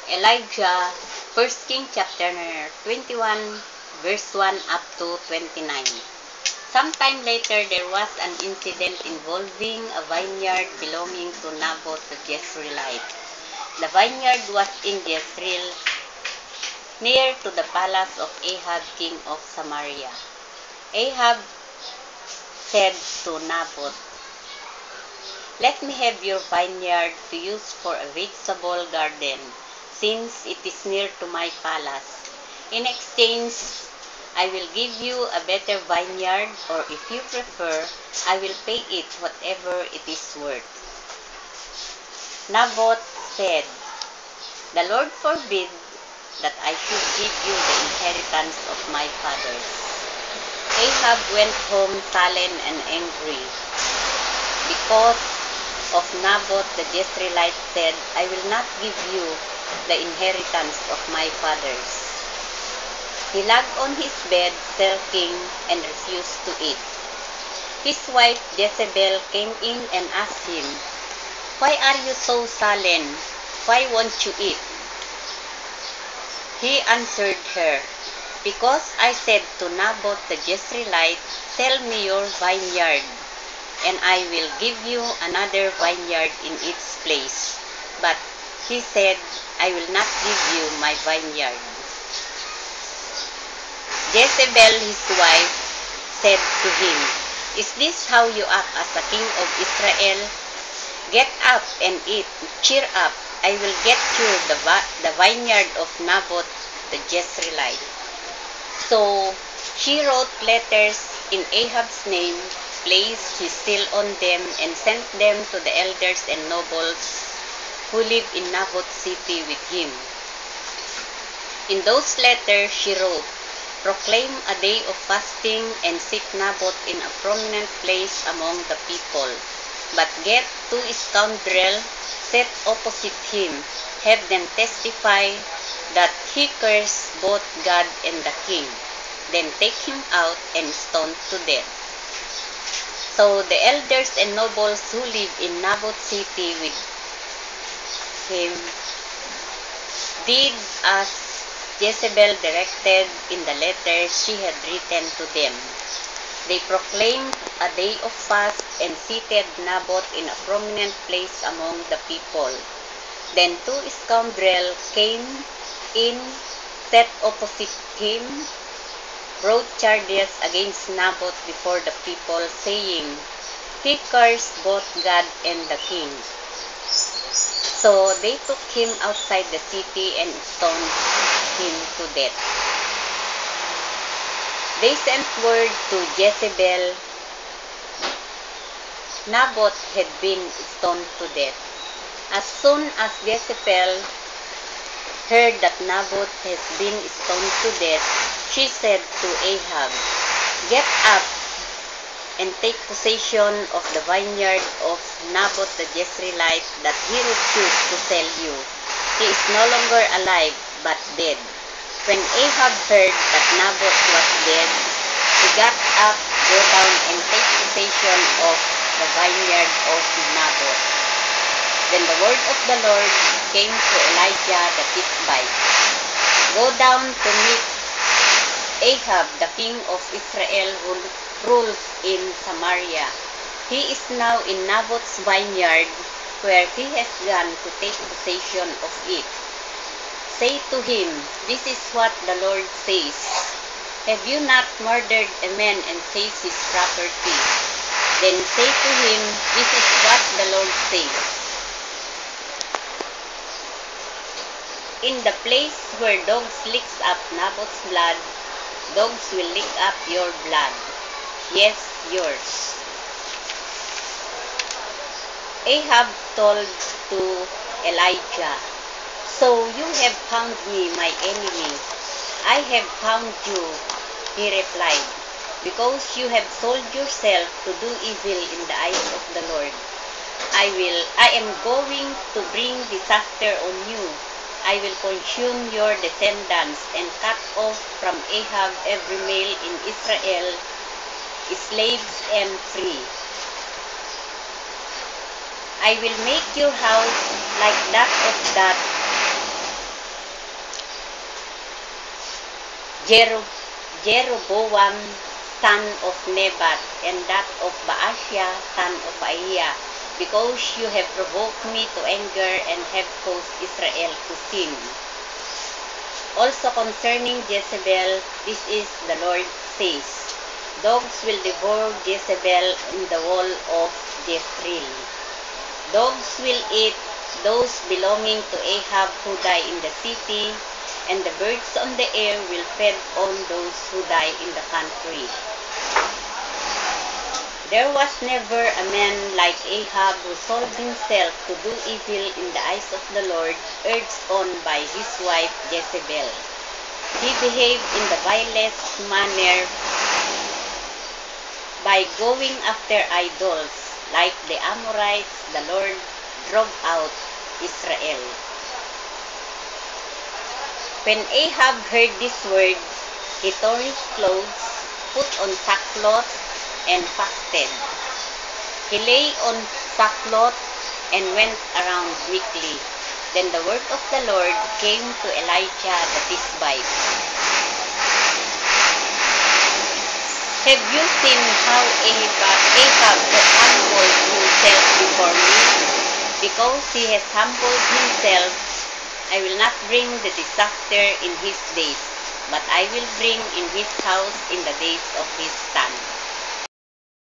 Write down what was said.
Elijah, 1 King chapter 21, verse 1 up to 29. Sometime later, there was an incident involving a vineyard belonging to Naboth the Jezreelite. The vineyard was in Jezreel, near to the palace of Ahab, king of Samaria. Ahab said to Naboth, "Let me have your vineyard to use for a vegetable garden, since it is near to my palace. In exchange, I will give you a better vineyard, or if you prefer, I will pay it whatever it is worth." Naboth said, "The Lord forbid that I should give you the inheritance of my fathers." Ahab went home sullen and angry, because of Naboth the Jezreelite said, "I will not give you the inheritance of my fathers." He laid on his bed, sulking, and refused to eat. His wife Jezebel came in and asked him, "Why are you so sullen? Why won't you eat?" He answered her, "Because I said to Naboth the Jezreelite, 'Sell me your vineyard, and I will give you another vineyard in its place.' But he said, 'I will not give you my vineyard.'" Jezebel, his wife, said to him, "Is this how you act as a king of Israel? Get up and eat. Cheer up. I will get you the vineyard of Naboth the Jezreelite." So she wrote letters in Ahab's name, placed his seal on them, and sent them to the elders and nobles who lived in Naboth's city with him. In those letters she wrote, "Proclaim a day of fasting and sit Naboth in a prominent place among the people. But get 2 scoundrels set opposite him. Have them testify that he cursed both God and the king. Then take him out and stone to death." So the elders and nobles who lived in Naboth's city with him did as Jezebel directed in the letter she had written to them. They proclaimed a day of fast and seated Naboth in a prominent place among the people. Then 2 scoundrels came in, set opposite him, brought charges against Naboth before the people, saying, "He cursed both God and the king." So they took him outside the city and stoned him to death. They sent word to Jezebel, Naboth had been stoned to death. As soon as Jezebel heard that Naboth has been stoned to death, she said to Ahab, "Get up and take possession of the vineyard of Naboth the Jezreelite that he refused to sell you. He is no longer alive, but dead." When Ahab heard that Naboth was dead, he got up, go down, and take possession of the vineyard of Naboth. Then the word of the Lord came to Elijah the Tishbite, "Go down to meet Ahab, the king of Israel, who rules in Samaria. He is now in Naboth's vineyard, where he has gone to take possession of it. Say to him, 'This is what the Lord says. Have you not murdered a man and seized his property? Then say to him, This is what the Lord says. In the place where dogs lick up Naboth's blood, dogs will lick up your blood. Yes, yours.'" Ahab told to Elijah, "So you have found me, my enemy." "I have found you," he replied, "because you have sold yourself to do evil in the eyes of the Lord. I am going to bring disaster on you. I will consume your descendants and cut off from Ahab every male in Israel, slaves and free. I will make your house like that of that Jeroboam, son of Nebat, and that of Baasha, son of Ahiah, because you have provoked me to anger and have caused Israel to sin. Also concerning Jezebel, this is the Lord says, dogs will devour Jezebel in the wall of Jezreel. Dogs will eat those belonging to Ahab who die in the city, and the birds on the air will feed on those who die in the country. There was never a man like Ahab who sold himself to do evil in the eyes of the Lord, urged on by his wife Jezebel. He behaved in the vilest manner by going after idols. Like the Amorites, the Lord drove out Israel. When Ahab heard these words, he tore his clothes, put on sackcloth, and fasted. He lay on sackcloth and went around weakly. Then the word of the Lord came to Elijah the Tishbite. Have you seen how Ahab has humbled himself before me? Because he has humbled himself, I will not bring the disaster in his days, but I will bring in his house in the days of his son.